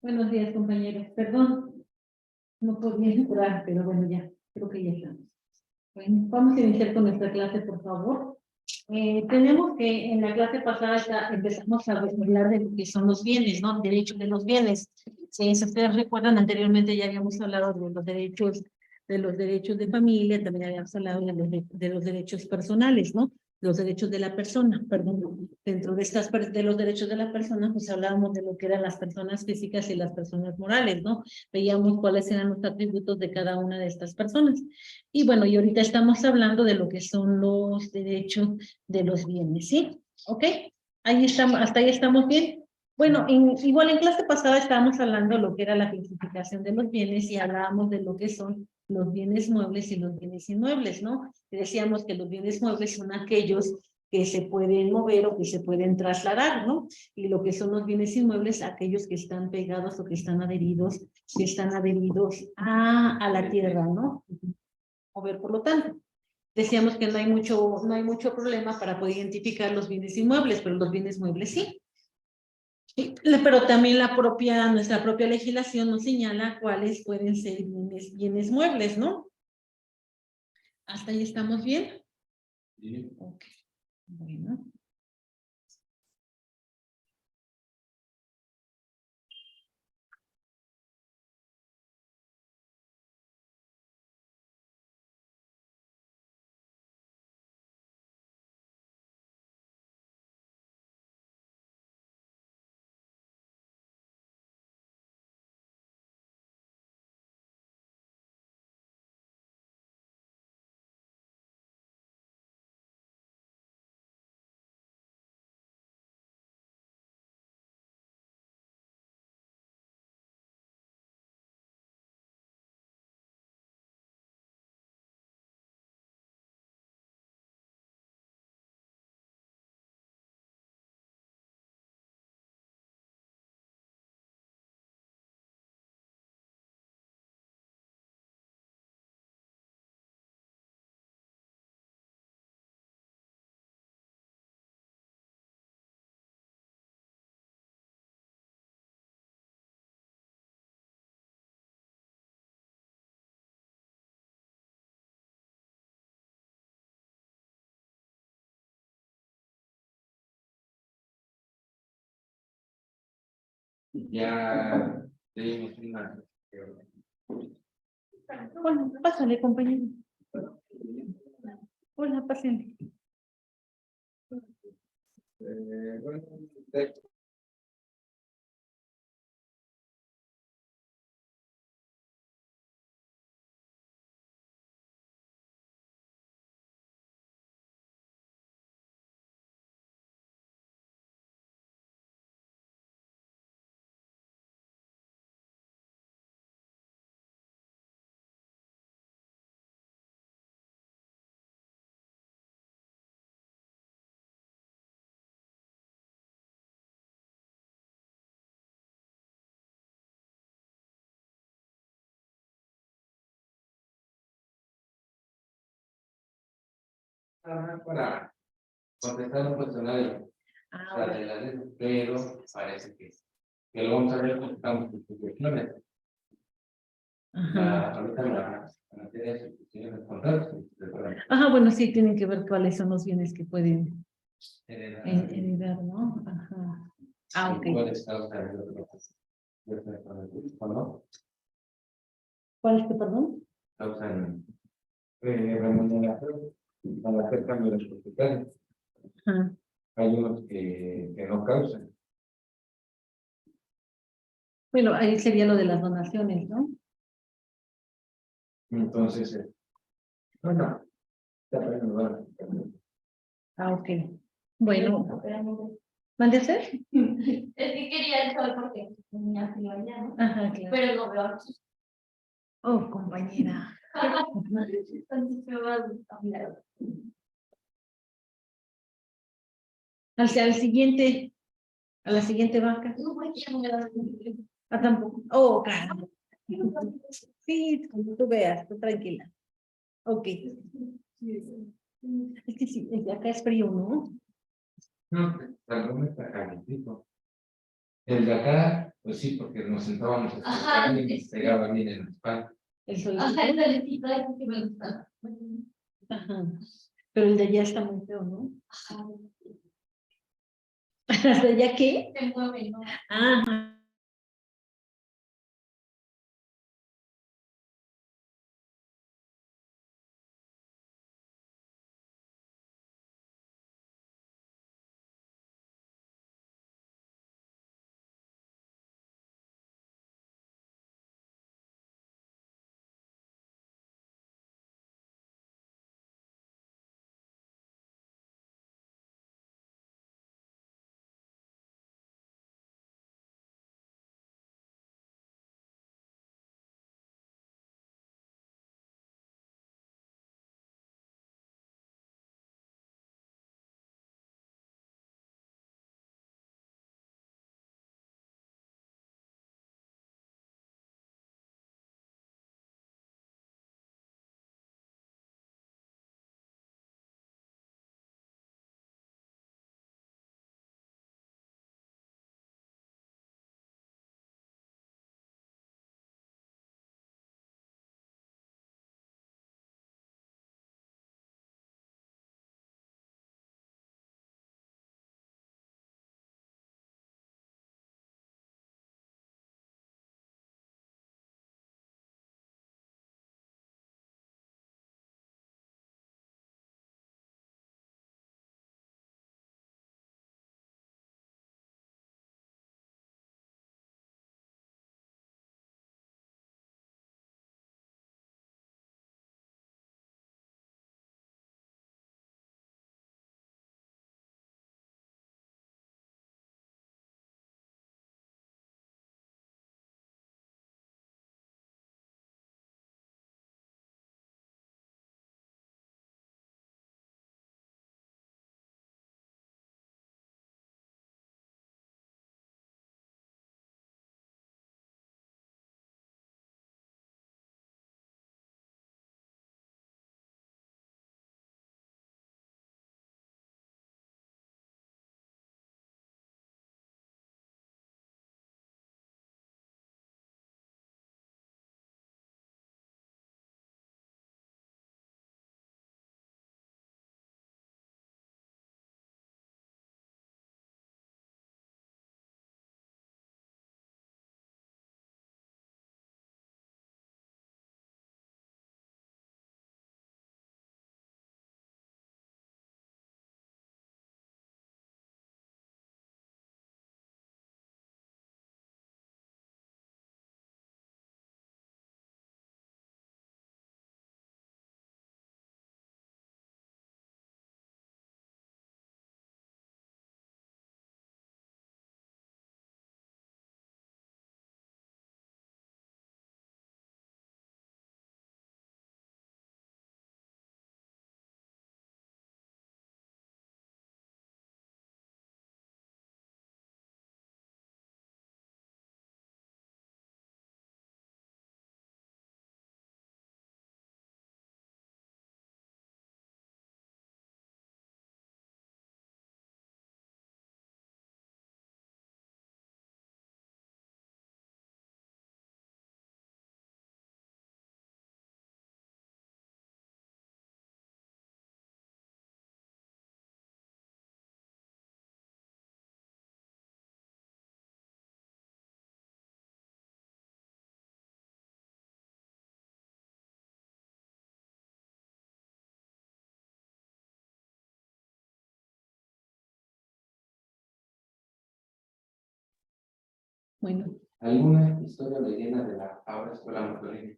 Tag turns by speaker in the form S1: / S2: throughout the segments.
S1: Buenos días, compañeros. Perdón, no podía entrar, pero bueno, ya, creo que ya estamos. Bueno, vamos a iniciar con nuestra clase, por favor. Tenemos que en la clase pasada empezamos a hablar de lo que son los bienes, ¿no? Derechos de los bienes. Si ustedes recuerdan, anteriormente ya habíamos hablado de los derechos de familia, también habíamos hablado de los derechos personales, ¿no? Los derechos de la persona, perdón. Dentro de los derechos de la persona, pues hablábamos de lo que eran las personas físicas y las personas morales, ¿no? Veíamos cuáles eran los atributos de cada una de estas personas. Y bueno, y ahorita estamos hablando de lo que son los derechos de los bienes, ¿sí? ¿Ok? Ahí estamos, hasta ahí estamos bien. Bueno, igual en clase pasada estábamos hablando de lo que era la clasificación de los bienes y hablábamos de lo que son los bienes muebles y los bienes inmuebles, ¿no? Y decíamos que los bienes muebles son aquellos que se pueden mover o que se pueden trasladar, ¿no? Y lo que son los bienes inmuebles, aquellos que están pegados o que están adheridos a la tierra, ¿no? Mover, por lo tanto. Decíamos que no hay mucho problema para poder identificar los bienes inmuebles, pero los bienes muebles sí. Pero también nuestra propia legislación nos señala cuáles pueden ser bienes muebles, ¿no? ¿Hasta ahí estamos bien? Sí. Ok, bueno.
S2: Ya tenemos una.
S1: Bueno, pásale, compañero. Hola, pásenle.
S2: Bueno, para contestar un cuestionario de la ley, pero parece que lo vamos a ver porque estamos en cuestiones. Ahorita la materia de instituciones contables.
S1: Ajá, bueno, sí, tienen que ver cuáles son los bienes que pueden
S2: Heredar,
S1: ¿no? Ajá. Ah, ok.
S2: ¿cuál es causa de ¿no?
S1: ¿Cuál es que, perdón?
S2: Causan remuneración para hacer cambios de los hospitales.
S1: Ajá.
S2: Hay unos que no causan.
S1: Bueno, ahí sería lo de las donaciones, ¿no?
S2: Entonces, bueno,
S1: Ah, ok. Bueno, ¿mande hacer?
S3: Es que quería saber por qué tenía frío allá, ¿no?
S1: Ajá, claro.
S3: Pero lo veo aquí.
S1: Oh, compañera.
S3: Entonces me va a mirar.
S1: A la siguiente vaca.
S3: No, porque ya no me da.
S1: Ah, tampoco. Oh, claro. Sí, como tú veas, tú tranquila. Ok. Es que sí, acá es frío, ¿no?
S2: no, también está calentito. El de acá, pues sí, porque nos sentábamos a
S3: Ajá,
S2: escuchar y nos pegaba bien en la espalda.
S1: El solecito.
S3: Ajá, el solecito es que me gusta.
S1: Ajá. Pero el de allá está muy feo, ¿no?
S3: Ajá,
S1: ¿El de allá qué?
S3: se mueve, ¿no?
S1: Ajá. Bueno.
S2: ¿Alguna historia o leyenda de la ahora escuela Magdalena?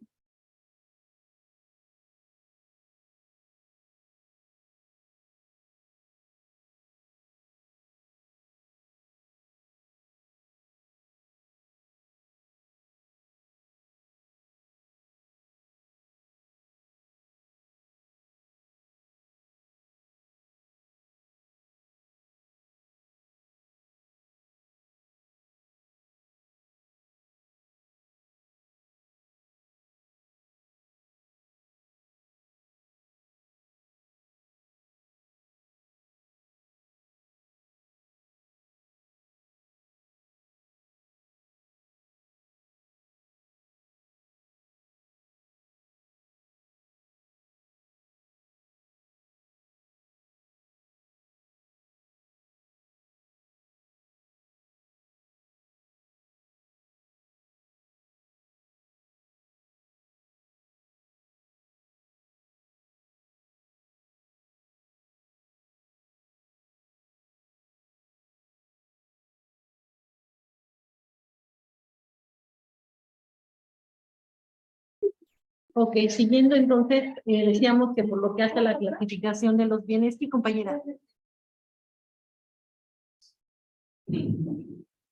S1: Ok, siguiendo entonces, decíamos que por lo que hace a la clasificación de los bienes, sí, compañera.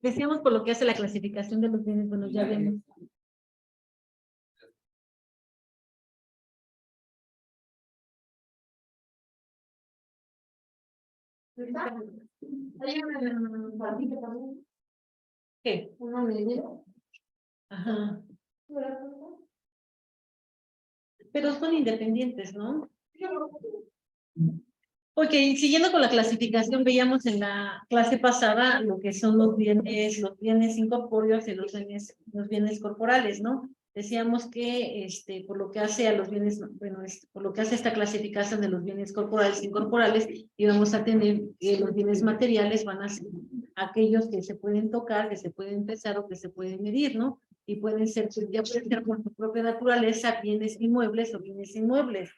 S1: Decíamos por lo que hace la clasificación de los bienes, bueno, ya vemos.
S3: Hay una familia también,
S1: ¿Qué?
S3: una medida.
S1: Ajá. Pero son independientes, ¿no? Ok, siguiendo con la clasificación, veíamos en la clase pasada lo que son los bienes incorpóreos y los bienes corporales, ¿no? Decíamos que por lo que hace a los bienes, bueno, por lo que hace esta clasificación de los bienes corporales e incorporales, íbamos a tener que los bienes materiales van a ser aquellos que se pueden tocar, que se pueden pesar o que se pueden medir, ¿no? Y pueden ser, ya pueden ser por su propia naturaleza, bienes inmuebles o bienes inmuebles.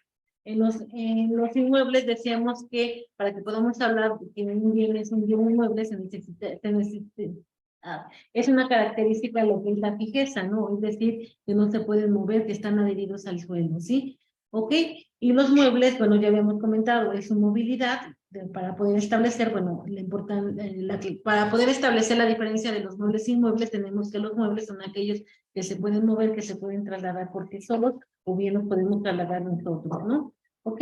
S1: En los inmuebles decíamos que para que podamos hablar de que un bien es un bien inmueble es una característica lo que es la fijeza, ¿no? Es decir, que no se pueden mover, que están adheridos al suelo, ¿sí? ¿Ok? Y los muebles, bueno, ya habíamos comentado, es su movilidad para poder establecer, bueno, para poder establecer la diferencia de los muebles e inmuebles, tenemos que los muebles son aquellos que se pueden mover, que se pueden trasladar por sí solos, o bien los podemos trasladar nosotros, ¿no? ¿Ok?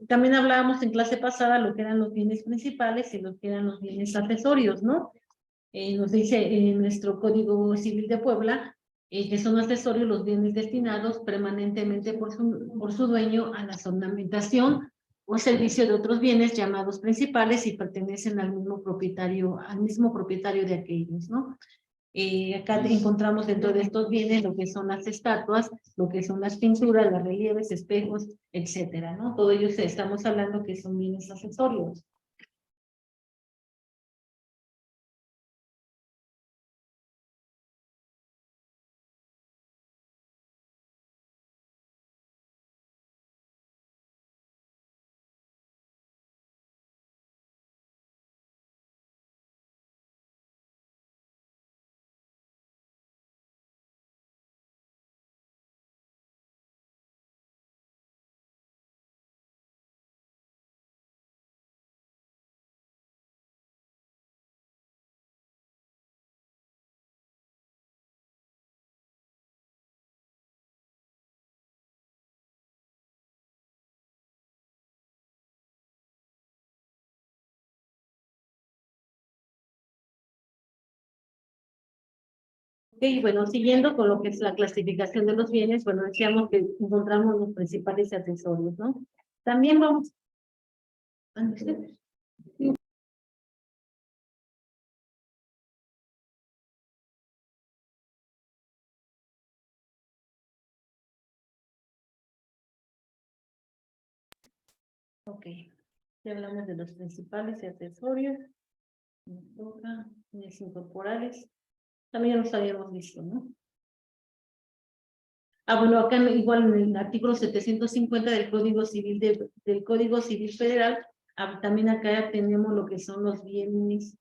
S1: También hablábamos en clase pasada lo que eran los bienes principales y lo que eran los bienes accesorios, ¿no? Nos dice en nuestro Código Civil de Puebla que son accesorios los bienes destinados permanentemente por su dueño a la ornamentación o servicio de otros bienes llamados principales y pertenecen al mismo propietario de aquellos, ¿no? Acá encontramos dentro de estos bienes lo que son las estatuas, lo que son las pinturas, los relieves, espejos, etcétera, ¿no? Todo ello estamos hablando que son bienes accesorios. Ok, bueno, siguiendo con lo que es la clasificación de los bienes, bueno, decíamos que encontramos los principales accesorios, ¿no? También vamos... Ok, ya hablamos de los principales y accesorios. Nos toca bienes incorporales. También los habíamos visto, ¿no? Bueno, acá igual en el artículo 750 del Código Civil del Código Civil Federal, también acá tenemos lo que son los bienes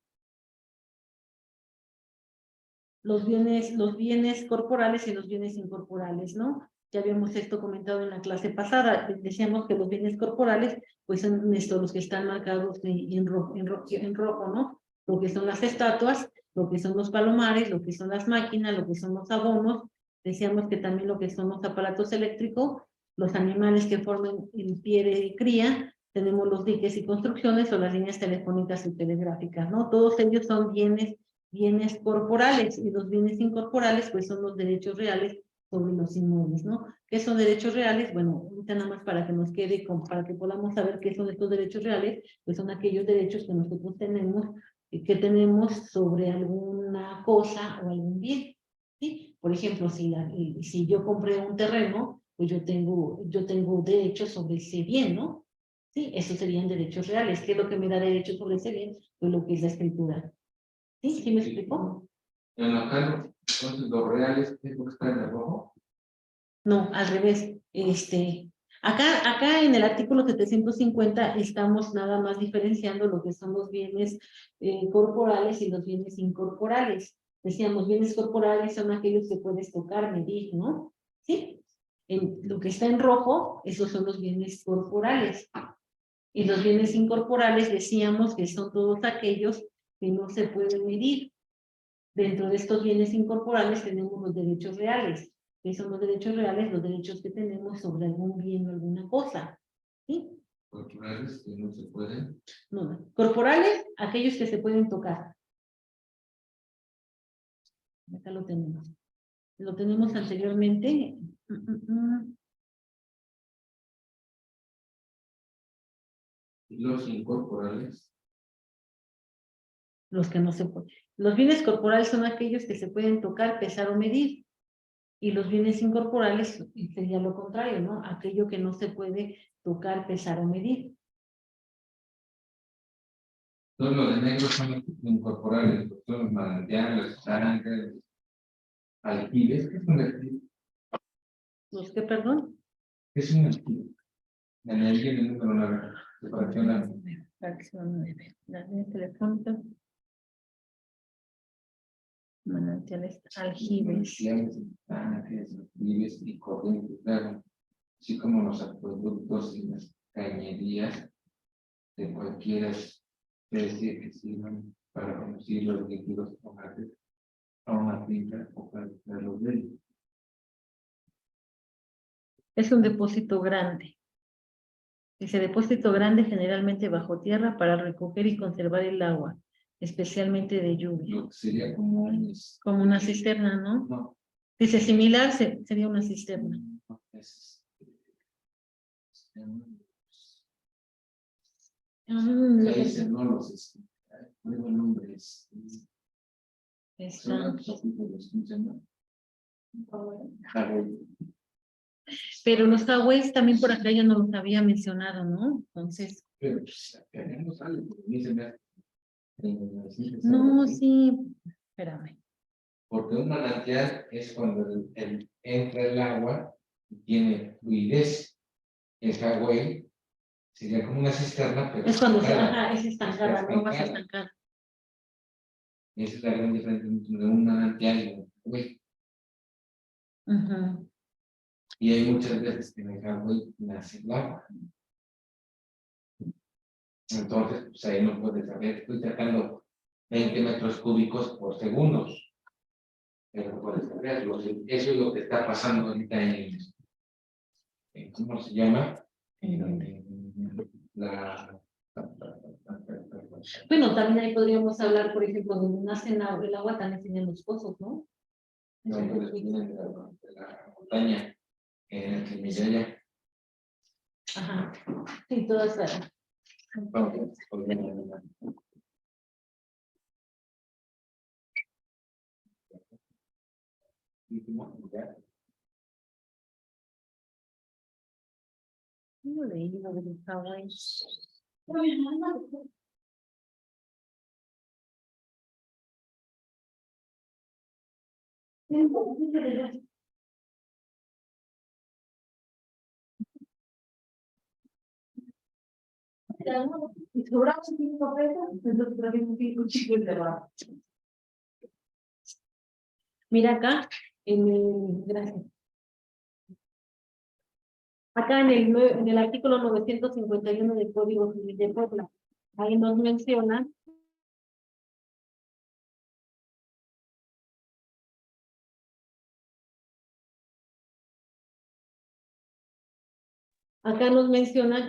S1: corporales y los bienes incorporales, ¿no? Ya habíamos esto comentado en la clase pasada, decíamos que los bienes corporales, pues son los que están marcados en rojo, ¿no? Lo que son las estatuas, lo que son los palomares, lo que son las máquinas, lo que son los abonos, decíamos que también lo que son los aparatos eléctricos, los animales que forman el pie de cría, tenemos los diques y construcciones o las líneas telefónicas y telegráficas, ¿no? Todos ellos son bienes corporales y los bienes incorporales pues son los derechos reales sobre los inmuebles, ¿no? ¿Qué son derechos reales? Bueno, ahorita nada más para que nos quede, para que podamos saber qué son estos derechos reales, pues son aquellos derechos que nosotros tenemos sobre alguna cosa o algún bien, ¿sí? Por ejemplo, si yo compré un terreno, pues yo tengo derechos sobre ese bien, ¿no? Sí, esos serían derechos reales. ¿Qué es lo que me da derechos sobre ese bien? Pues lo que es la escritura. ¿Sí? ¿Sí me explicó?
S2: En la cara, entonces los reales, ¿qué es lo que está en el rojo?
S1: No, al revés. Acá en el artículo 750 estamos nada más diferenciando lo que son los bienes corporales y los bienes incorporales. Decíamos, bienes corporales son aquellos que puedes tocar, medir, ¿no? ¿Sí? Lo que está en rojo, esos son los bienes corporales. Y los bienes incorporales decíamos que son todos aquellos que no se pueden medir. Dentro de estos bienes incorporales tenemos los derechos reales. ¿Qué son los derechos reales? Los derechos que tenemos sobre algún bien o alguna cosa. ¿Sí?
S2: Corporales que no se pueden.
S1: No. Corporales, aquellos que se pueden tocar. Acá lo tenemos. Lo tenemos anteriormente.
S2: Los incorporales.
S1: Los que no se pueden. Los bienes corporales son aquellos que se pueden tocar, pesar o medir. Y los bienes incorporales sería lo contrario, ¿no? Aquello que no se puede tocar, pesar o medir.
S2: Todo lo de negro son los incorporales, son los manantiales, los ángeles, aljibes. ¿Qué es un aljibe?
S1: ¿Los que, perdón?
S2: ¿Qué es un aljibe? La energía en el número 9.
S1: Fracción 9. Las líneas telefónicas. Manantiales, aljibes.
S2: Ángeles, aljibes y corrientes de agua, así como los acueductos y las cañerías de cualquier especie que sirvan para conducir los líquidos tomates a una finca o para los de ellos.
S1: Es un depósito grande. Ese depósito grande generalmente bajo tierra para recoger y conservar el agua, especialmente de lluvia.
S2: Lo que sería como
S1: Como una cisterna, ¿no?
S2: no,
S1: Dice similar, sería una cisterna.
S2: no, es países, no los nuevo nombre es
S1: Está.
S2: Hawái.
S1: Pero los Hawái también por acá ya no los había mencionado, ¿no? Entonces.
S2: Pero pues, tenemos algo, dice,
S1: No, sí, espérame.
S2: porque un manantial es cuando entra el agua y tiene fluidez. El Hawái sería como una cisterna, pero
S1: Es cuando
S2: estancada.
S1: es estancada, no más estancada.
S2: Esa es la gran diferencia entre un manantial y un Hawái. Y hay muchas veces que en el Hawái nace el agua. Entonces, pues ahí no puedes saber, estoy sacando 20 metros cúbicos por segundo. Pero no puedes saberlo. Eso es lo que está pasando ahorita ¿cómo se llama? La...
S1: Bueno, también ahí podríamos hablar, por ejemplo, donde nace el agua también tienen los pozos, ¿no?
S2: No, de la montaña en el que me llaya.
S1: Ajá, sí, todas las. No leí lo de los Hawái. Y sobramos 5 pesos, entonces trajimos 5 chicos de abajo. Mira acá, gracias. Acá en el artículo 951 del Código Civil de Puebla, ahí nos menciona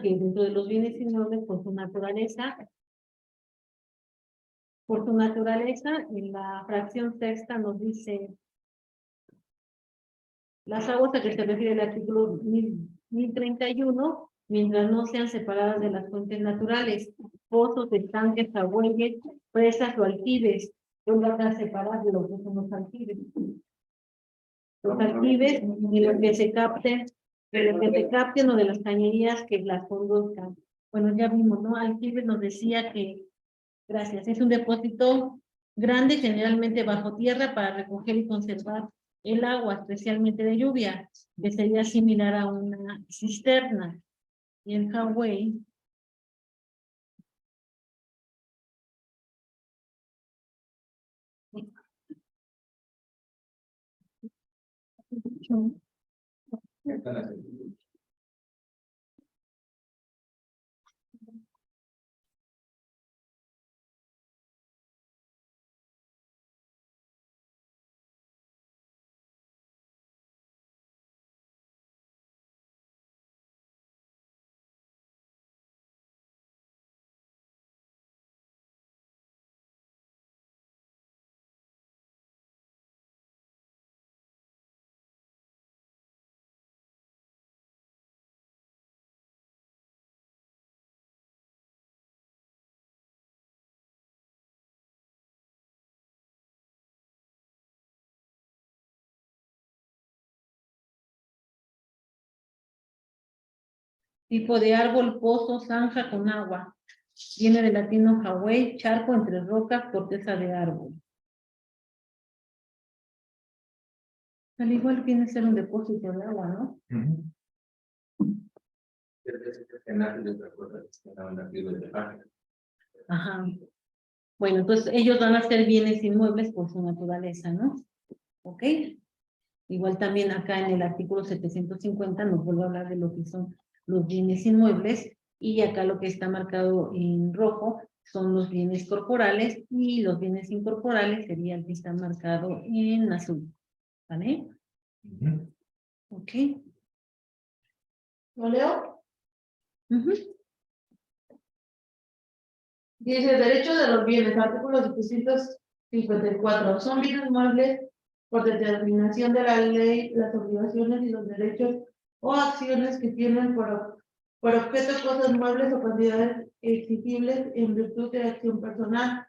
S1: que dentro de los bienes inmuebles, por su naturaleza, en la fracción sexta nos dice las aguas a que se refiere el artículo 1031, mientras no sean separadas de las fuentes naturales, pozos, estanques, ahuehues, presas o aljibes. Yo voy a separar de lo que son los aljibes. Los aljibes y lo que se capten, de lo que se capten o de las cañerías que las conduzcan. Bueno, ya vimos, ¿no? Aljibes nos decía que, gracias, es un depósito grande, generalmente bajo tierra, para recoger y conservar el agua, especialmente de lluvia, que sería similar a una cisterna. Y el Hawái Tipo de árbol, pozo, zanja con agua. Viene del latino Hawái, charco entre rocas, corteza de árbol. Al igual viene a ser un depósito de agua, ¿no? Ajá. Bueno, entonces ellos van a ser bienes inmuebles por su naturaleza, ¿no? ¿Ok? Igual también acá en el artículo 750 nos vuelve a hablar de lo que son los bienes inmuebles y acá lo que está marcado en rojo son los bienes corporales y los bienes incorporales sería el que está marcado en azul. ¿Vale? Ok.
S3: ¿Lo leo?
S1: Ujú.
S3: Dice, derechos de los bienes, artículo 754. Son bienes muebles por determinación de la ley, las obligaciones y los derechos o acciones que tienen por objeto cosas muebles o cantidades exigibles en virtud de acción personal.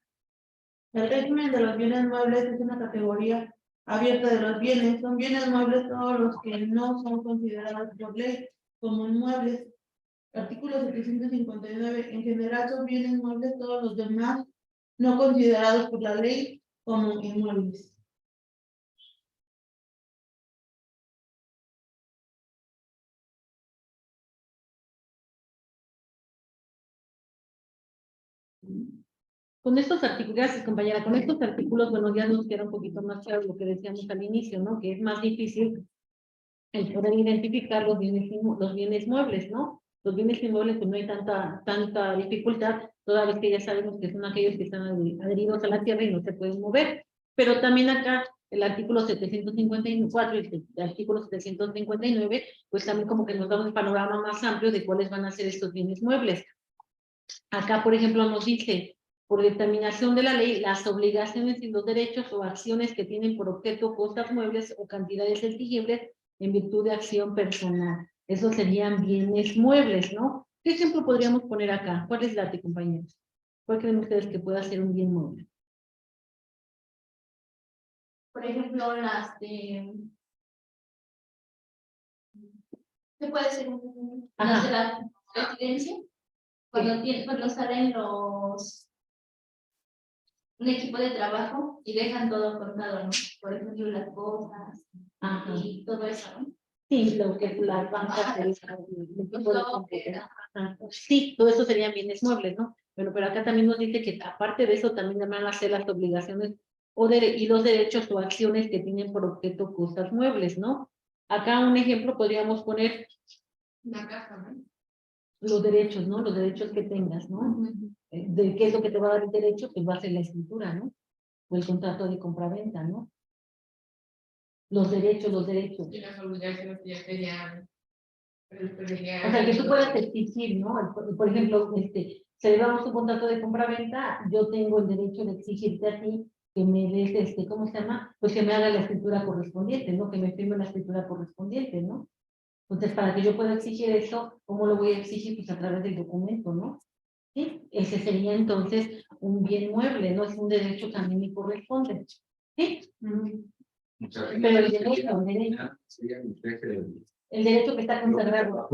S3: El régimen de los bienes muebles es una categoría abierta de los bienes. Son bienes muebles todos los que no son considerados por ley como inmuebles. Artículo 759. En general son bienes muebles todos los demás no considerados por la ley como inmuebles.
S1: Con estos artículos, gracias compañera, con estos artículos, bueno, ya nos queda un poquito más claro lo que decíamos al inicio, ¿no? Que es más difícil el poder identificar los bienes muebles, ¿no? Los bienes inmuebles, pues no hay tanta dificultad, toda vez que ya sabemos que son aquellos que están adheridos a la tierra y no se pueden mover. Pero también acá, el artículo 754 y el artículo 759, pues también como que nos da un panorama más amplio de cuáles van a ser estos bienes muebles. Acá, por ejemplo, nos dice, por determinación de la ley, las obligaciones y los derechos o acciones que tienen por objeto cosas muebles o cantidades exigibles en virtud de acción personal. Esos serían bienes muebles, ¿no? ¿Qué ejemplo podríamos poner acá? ¿Cuál es la de compañeros? ¿Cuál creen ustedes que pueda ser un bien mueble?
S3: Por ejemplo, las de... ¿Qué puede ser las de la residencia? Cuando salen un equipo de trabajo y dejan todo cortado, ¿no? Por ejemplo, las cosas y todo eso, ¿no?
S1: Sí, lo que las bancas, el equipo de cómputo. Sí, todo eso serían bienes muebles, ¿no? Pero acá también nos dice que aparte de eso también van a ser las obligaciones y los derechos o acciones que tienen por objeto cosas muebles, ¿no? Acá un ejemplo podríamos poner
S3: La casa, ¿no?
S1: los derechos, ¿no? Los derechos que tengas, ¿no? De qué es lo que te va a dar el derecho, pues va a ser la escritura, ¿no? O el contrato de compraventa, ¿no? Los derechos.
S3: Y las obligaciones ya serían...
S1: O sea, que tú puedas exigir, ¿no? Por ejemplo, celebramos un contrato de compraventa, yo tengo el derecho de exigirte a ti que me des, ¿cómo se llama? Pues que me haga la escritura correspondiente, ¿no? Que me firme la escritura correspondiente, ¿no? Entonces, para que yo pueda exigir eso, ¿cómo lo voy a exigir? Pues a través del documento, ¿no? ¿Sí? Ese sería entonces un bien mueble, ¿no? Es un derecho que a mí me corresponde. ¿Sí? Pero el derecho. El derecho que está consagrado.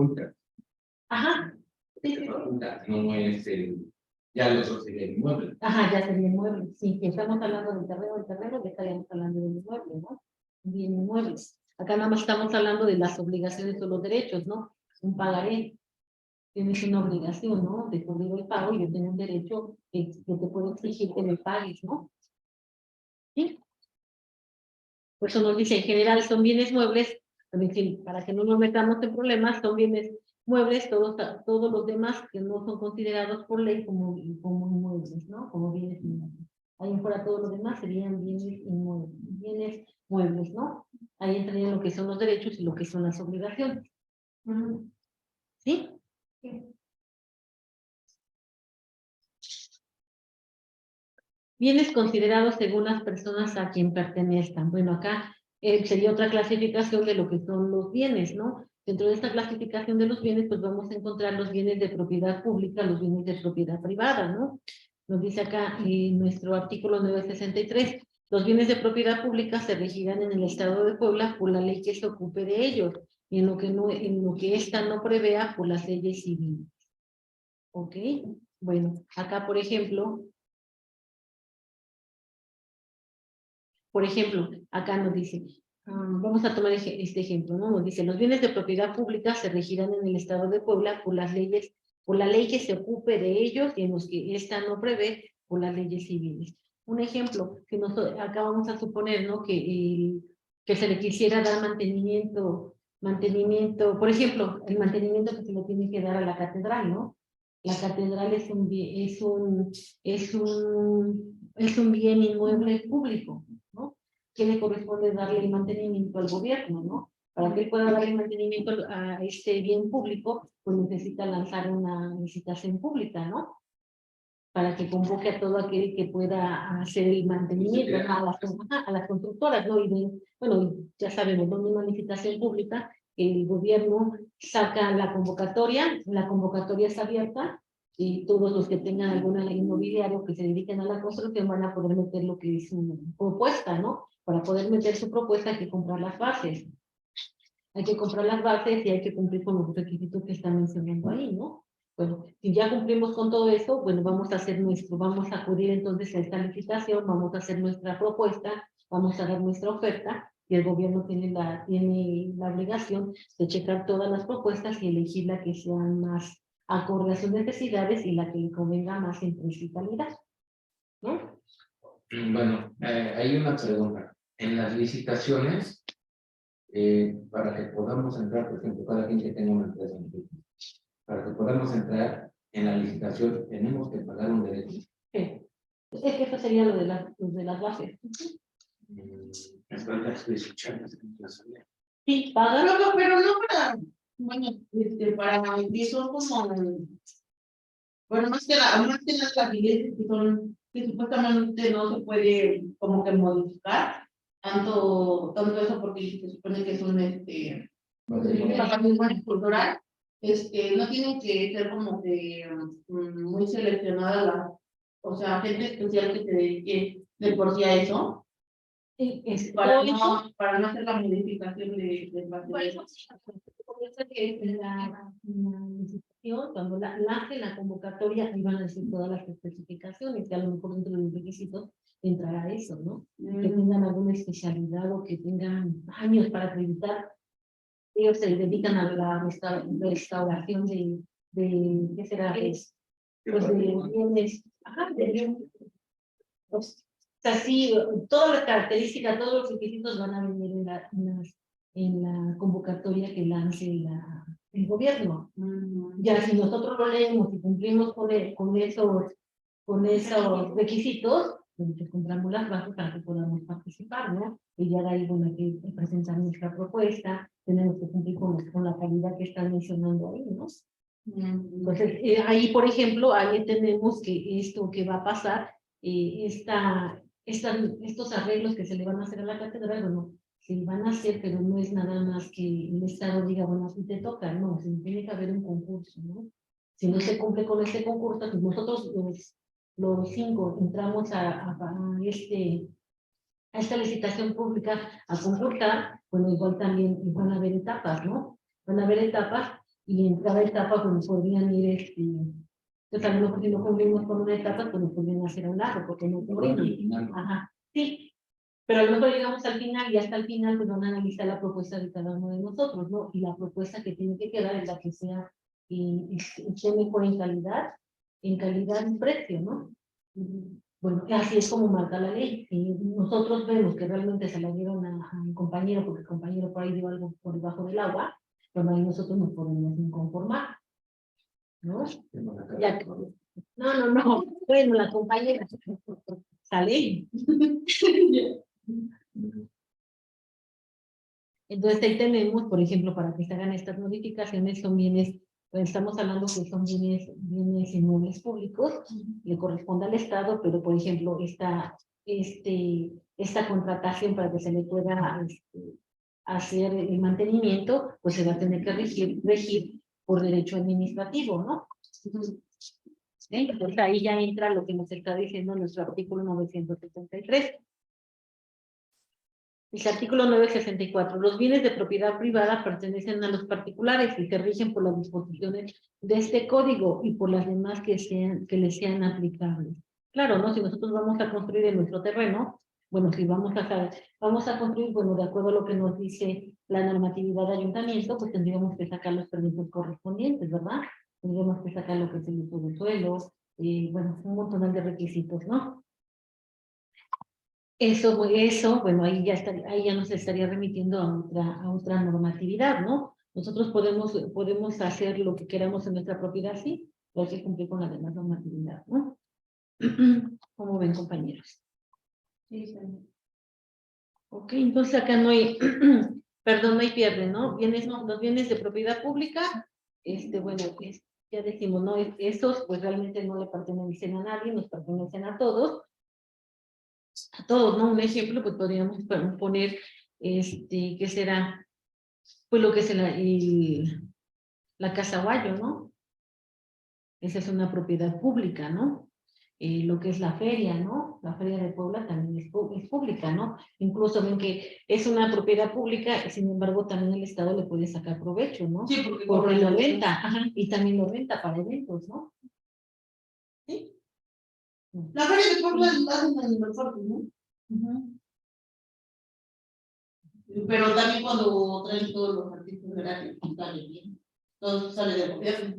S1: Ajá. Sí, sí, sí.
S2: No es ya los otros sería inmueble.
S1: Ajá, ya sería inmueble. Sí, que estamos hablando del terreno, ya estaríamos hablando del inmueble, ¿no? Bien inmuebles. Acá nada más estamos hablando de las obligaciones o los derechos, ¿no? Un pagaré. Tienes una obligación, ¿no? De cubrir el pago y yo tengo un derecho que te puedo exigir que me pagues, ¿no? ¿Sí? Por eso nos dice, en general son bienes muebles También, sí, para que no nos metamos en problemas, son bienes muebles, todos los demás que no son considerados por ley como inmuebles, ¿no? Como bienes inmuebles. Ahí fuera todos los demás serían bienes muebles, ¿no? Ahí entrarían lo que son los derechos y lo que son las obligaciones. ¿Sí? Bienes considerados según las personas a quien pertenezcan. Bueno, acá sería otra clasificación de lo que son los bienes, ¿no? Dentro de esta clasificación de los bienes, pues vamos a encontrar los bienes de propiedad pública, los bienes de propiedad privada, ¿no? Nos dice acá en nuestro artículo 963, los bienes de propiedad pública se regirán en el Estado de Puebla por la ley que se ocupe de ellos, y en lo que ésta no prevea por las leyes civiles. ¿Ok? Bueno, acá, por ejemplo, acá nos dice, vamos a tomar este ejemplo, ¿no? Nos dice, los bienes de propiedad pública se regirán en el Estado de Puebla por las leyes, por la ley que se ocupe de ellos y en los que ésta no prevé por las leyes civiles. Un ejemplo, que acá vamos a suponer, ¿no? Que se le quisiera dar mantenimiento, por ejemplo, el mantenimiento que se le tiene que dar a la catedral, ¿no? La catedral es un bien inmueble público, ¿no? Que le corresponde darle el mantenimiento al gobierno, ¿no? Para que él pueda darle mantenimiento a este bien público, pues necesita lanzar una licitación pública, ¿no? Para que convoque a todo aquel que pueda hacer el mantenimiento, a las constructoras, ¿no? Bueno, ya sabemos, ¿no? Una licitación pública, el gobierno saca la convocatoria es abierta, y todos los que tengan alguna inmobiliario que se dediquen a la construcción van a poder meter lo que es su propuesta, ¿no? Para poder meter su propuesta hay que comprar las bases. Hay que comprar las bases y hay que cumplir con los requisitos que están mencionando ahí, ¿no? Bueno, si ya cumplimos con todo eso, bueno, vamos a acudir entonces a esta licitación, vamos a hacer nuestra propuesta, vamos a dar nuestra oferta, y el gobierno tiene la obligación de checar todas las propuestas y elegir la que sean más acorde a sus necesidades y la que le convenga más en precio y calidad, ¿no?
S2: Bueno, hay una pregunta. En las licitaciones, para que podamos entrar, por ejemplo, cada quien que tenga una empresa, para que podamos entrar en la licitación, tenemos que pagar un derecho.
S1: Sí. Es que eso sería lo de las bases. Sí, pagan.
S3: Pero no para, bueno, para eso como, bueno, más que nada las leyes que supuestamente no se puede como que modificar, tanto eso porque se supone que es un patrimonio cultural, no tienen que ser como que muy seleccionadas o sea, gente especial que se dedique de por sí a eso. Para no hacer la modificación de
S1: Bueno, que la licitación, cuando lance la convocatoria, ahí van a decir todas las especificaciones, que a lo mejor dentro de los requisitos entrará eso, ¿no? Que tengan alguna especialidad o que tengan años para acreditar. Ellos se dedican a la restauración de ¿qué será? Pues de bienes, o sea, sí, todas las características, todos los requisitos van a venir en la convocatoria que lance el gobierno. Ya si nosotros lo leemos y cumplimos con esos requisitos, pues compramos las bases para que podamos participar, ¿no? Y ya de ahí, bueno, hay que presentar nuestra propuesta, tenemos que cumplir con la calidad que están mencionando ahí, ¿no? Entonces, ahí, por ejemplo, ahí tenemos que esto que va a pasar, estos arreglos que se le van a hacer a la catedral, bueno, se van a hacer, pero no es nada más que el Estado diga, bueno, así te toca, no, tiene que haber un concurso, ¿no? Si no se cumple con este concurso, pues nosotros los 5 entramos a esta licitación pública a concursar, bueno, igual también van a haber etapas, ¿no? Van a haber etapas y en cada etapa pues podrían ir, pues a lo mejor si no cumplimos con una etapa, pues nos podrían hacer a un lado, porque no cubrimos. Ajá, sí. Pero a lo mejor llegamos al final y hasta el final pues van a analizar la propuesta de cada uno de nosotros, ¿no? Y la propuesta que tiene que quedar es la que sea y esté mejor en calidad y precio, ¿no? Bueno, así es como marca la ley. Si nosotros vemos que realmente se la dieron a mi compañero, porque el compañero por ahí dio algo por debajo del agua, bueno, ahí nosotros nos podemos inconformar, ¿no? Ya que- no, bueno, la compañera sale. Entonces ahí tenemos, por ejemplo, para que se hagan estas modificaciones, son bienes, pues, estamos hablando que son bienes inmuebles públicos, le corresponde al Estado, pero por ejemplo, esta contratación para que se le pueda hacer el mantenimiento, pues se va a tener que regir por derecho administrativo, ¿no? Entonces ahí ya entra lo que nos está diciendo nuestro artículo 973. El artículo 964. Los bienes de propiedad privada pertenecen a los particulares y se rigen por las disposiciones de este código y por las demás que les sean aplicables. Claro, ¿no? Si nosotros vamos a construir en nuestro terreno, bueno, si vamos a construir, bueno, de acuerdo a lo que nos dice la normatividad de ayuntamiento, pues tendríamos que sacar los permisos correspondientes, ¿verdad? Tendríamos que sacar lo que es el uso de suelo, bueno, un montón de requisitos, ¿no? Eso, bueno, ahí ya nos estaría remitiendo a otra normatividad, ¿no? Nosotros podemos hacer lo que queramos en nuestra propiedad, sí, pero hay que cumplir con la demás normatividad, ¿no? ¿Cómo ven, compañeros?
S3: Sí, sí.
S1: Ok, entonces acá no hay, perdón, no hay pierde, ¿no? Los bienes de propiedad pública, bueno, ya decimos, ¿no? Esos pues realmente no le pertenecen a nadie, nos pertenecen a todos, ¿no? Un ejemplo, pues podríamos poner, ¿qué será? Pues lo que es la Casa Guayo, ¿no? Esa es una propiedad pública, ¿no? Lo que es la feria, ¿no? La feria de Puebla también es pública, ¿no? Incluso ven que es una propiedad pública, sin embargo también el Estado le puede sacar provecho, ¿no?
S3: Sí, porque
S1: lo renta, ajá, y también lo renta para eventos, ¿no? ¿Sí?
S3: La feria de Puebla es hacen en el fuerte, ¿no? Pero también cuando traen todos los artistas gratis, sale bien. Todo sale del gobierno.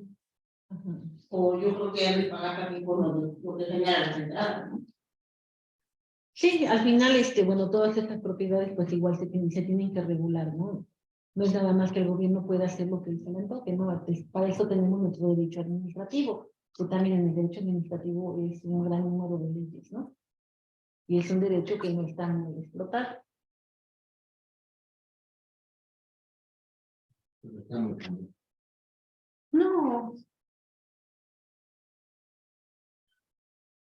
S1: Ajá.
S3: O yo creo que hay que pagar también por lo que genera las entradas, ¿no?
S1: Sí, al final, bueno, todas estas propiedades, pues igual se tienen que regular, ¿no? No es nada más que el gobierno pueda hacer lo que él se le antoje, ¿no? Pues, para eso tenemos nuestro derecho administrativo, que también en el derecho administrativo es un gran número de leyes, ¿no? Y es un derecho que no está muy explotado. No,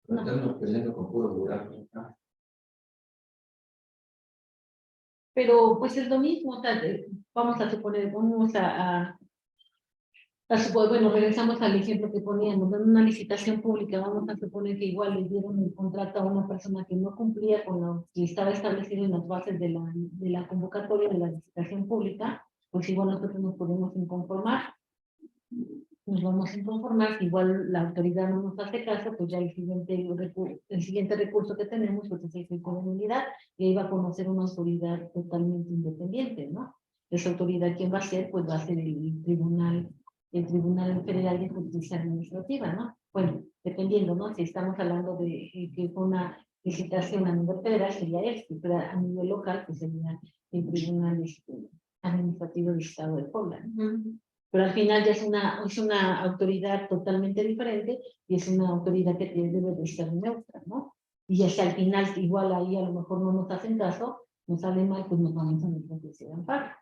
S2: Estamos peleando con puro buraco.
S1: pero pues es lo mismo, o sea, vamos a suponer, bueno, regresamos al ejemplo que poníamos, en una licitación pública, vamos a suponer que igual le dieron el contrato a una persona que no cumplía con lo que estaba establecido en las bases de la convocatoria de la licitación pública, pues igual nosotros nos podemos inconformar, nos vamos a inconformar, si igual la autoridad no nos hace caso, pues ya el siguiente recurso que tenemos, pues es el juicio de nulidad, y ahí va a conocer una autoridad totalmente independiente, ¿no? Esa autoridad, ¿quién va a ser? Pues va a ser el Tribunal Federal de Justicia Administrativa, ¿no? Bueno, dependiendo, ¿no? Si estamos hablando de que fue una licitación a nivel federal, sería si fuera a nivel local, pues sería el Tribunal Administrativo del Estado de Puebla, ¿no? Pero al final ya es una autoridad totalmente diferente y es una autoridad que debe de ser neutra, ¿no? Y ya si al final igual ahí a lo mejor no nos hacen caso, nos sale mal, pues nos vamos a nuestra justicia de amparo.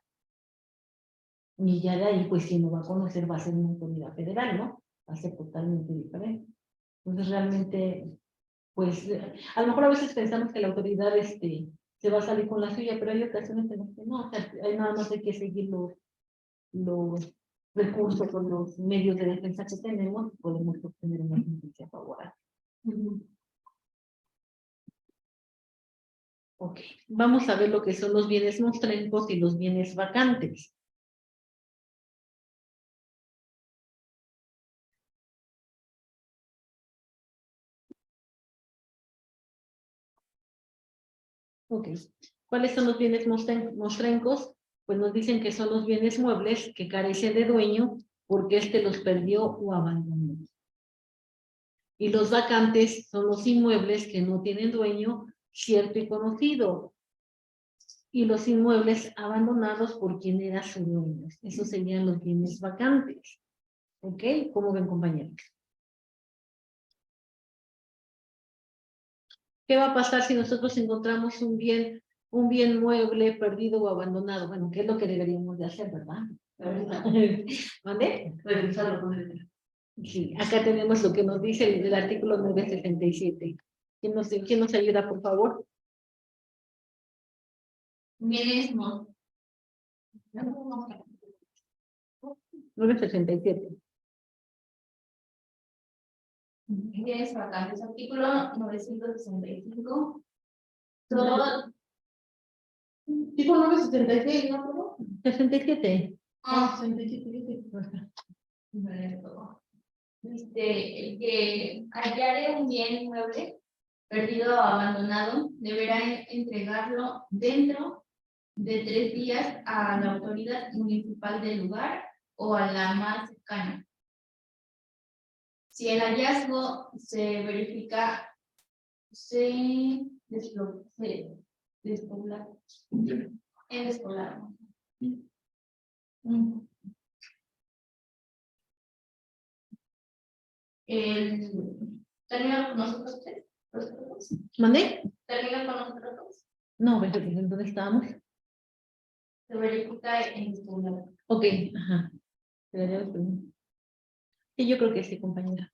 S1: Y ya de ahí, pues quien lo va a conocer va a ser una autoridad federal, ¿no? Va a ser totalmente diferente. Entonces realmente, pues, a lo mejor a veces pensamos que la autoridad se va a salir con la suya, pero hay ocasiones en las que no, o sea, hay nada más hay que seguir los recursos o los medios de defensa que tenemos, podemos obtener una justicia favorable. Ok, vamos a ver lo que son los bienes mostrencos y los bienes vacantes. Ok, ¿cuáles son los bienes mostrencos? Pues nos dicen que son los bienes muebles que carecen de dueño porque éste los perdió o abandonó. Y los vacantes son los inmuebles que no tienen dueño cierto y conocido. Y los inmuebles abandonados por quien era su dueño. Esos serían los bienes vacantes. ¿Ok? ¿Cómo ven, compañeros? ¿Qué va a pasar si nosotros encontramos un bien mueble perdido o abandonado? Bueno, ¿qué es lo que deberíamos de hacer, verdad? ¿Vale?
S3: Revisarlo.
S1: Sí, acá tenemos lo que nos dice el artículo 967. ¿Quién nos ayuda, por favor?
S4: Bienes
S1: 967.
S4: bienes vacantes. Artículo 965. Todo.
S3: Tipo 976, ¿no?
S1: 67.
S4: Ah,
S3: 67.
S4: el que hallare un bien inmueble perdido o abandonado deberá entregarlo dentro de 3 días a la autoridad municipal del lugar o a la más cercana. Si el hallazgo se verifica, se despobla, en despoblado. ¿Termina con nosotros tres?
S1: ¿Mandé?
S4: ¿Termina con nosotros dos?
S1: No, ¿dónde estábamos?
S4: Se verifica en despoblado.
S1: Ok, ajá. Sí, yo creo que sí, compañera.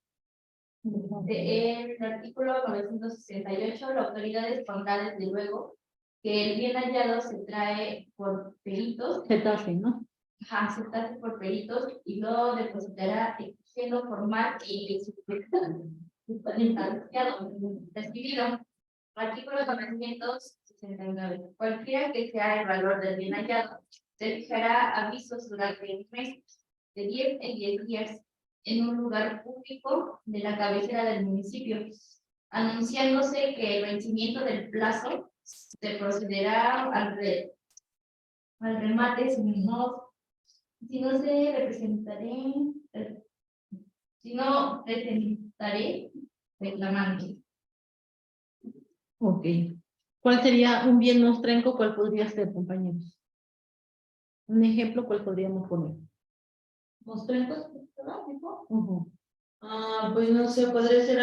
S4: El artículo 968, la autoridad expondrá desde luego que el bien hallado se trae por peritos,
S1: Se tase, ¿no?
S4: se trae por peritos y lo depositará siendo formal y recibido. Artículo 969. Cualquiera que sea el valor del bien hallado, se fijará avisos durante un mes, de 10 en 10 días, en un lugar público de la cabecera del municipio, anunciándose que el vencimiento del plazo se procederá al remate si no presentaré reclamante.
S1: Ok. ¿Cuál sería un bien mostrenco? ¿Cuál podría ser, compañeros? Un ejemplo, ¿cuál podríamos poner?
S3: ¿Mostrencos? ¿No? ¿Tipo?
S1: Ujú.
S3: Pues no sé, podría ser,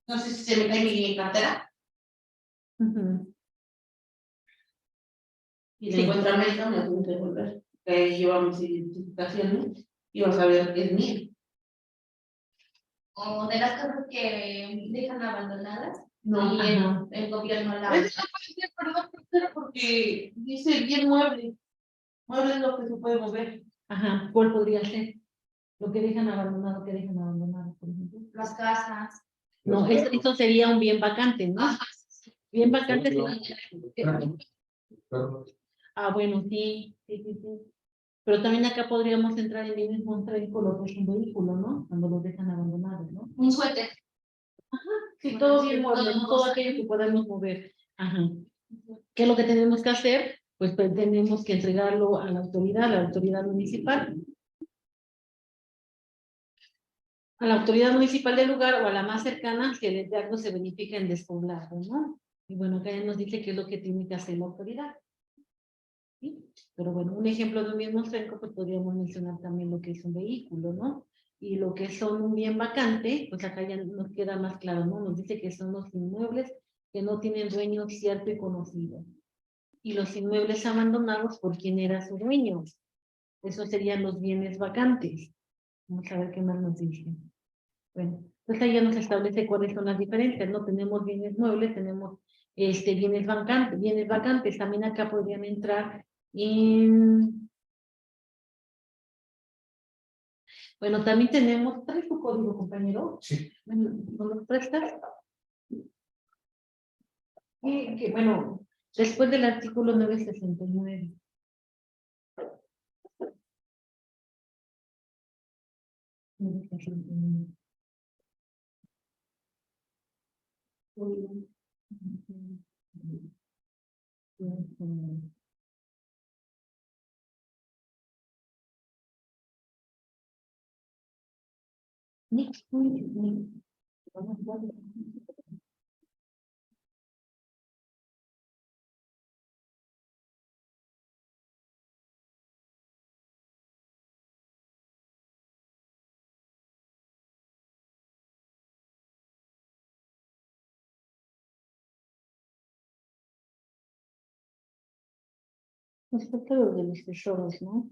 S3: no sé si se me cae mi cartera
S1: Ujú.
S3: y
S1: Sí.
S3: la encuentro a México, me la tengo que devolver. Que lleva mis identificaciones y vas a ver que es mía.
S4: O de las cosas que dejan abandonadas
S3: No,
S4: y el gobierno la...
S3: Es perdón, pero porque dice bien mueble. Mueble es lo que se puede mover.
S1: Ajá, ¿cuál podría ser? Lo que dejan abandonado, por ejemplo.
S4: Las casas.
S1: No, eso sería un bien vacante, ¿no? Bien vacante. Ah, bueno, sí. Pero también acá podríamos entrar en bienes mostrencos lo que es un vehículo, ¿no? Cuando los dejan abandonados, ¿no?
S4: Un suéter.
S1: Sí, todo bien mueble, todo aquello que podemos mover. Ajá. ¿Qué es lo que tenemos que hacer? Pues tenemos que entregarlo a la autoridad municipal. A la autoridad municipal del lugar o a la más cercana, que el hallazgo se verifica en despoblado, ¿no? Y bueno, acá nos dice qué es lo que tiene que hacer la autoridad. ¿Sí? Pero bueno, un ejemplo de un bien mostrenco, pues podríamos mencionar también lo que es un vehículo, ¿no? Y lo que son un bien vacante, pues acá ya nos queda más claro, ¿no? Nos dice que son los inmuebles que no tienen dueño cierto y conocido. Y los inmuebles abandonados por quien era su dueño. Esos serían los bienes vacantes. Vamos a ver qué más nos dicen. Bueno, entonces ahí ya nos establece cuáles son las diferencias, ¿no? Tenemos bienes muebles, tenemos bienes vacantes. También acá podrían entrar en... Bueno, también tenemos... ¿Traes tu código, compañero?
S2: Sí.
S1: ¿No lo prestas? Bueno, después del artículo 969. Respecto a los de los tesoros, ¿no?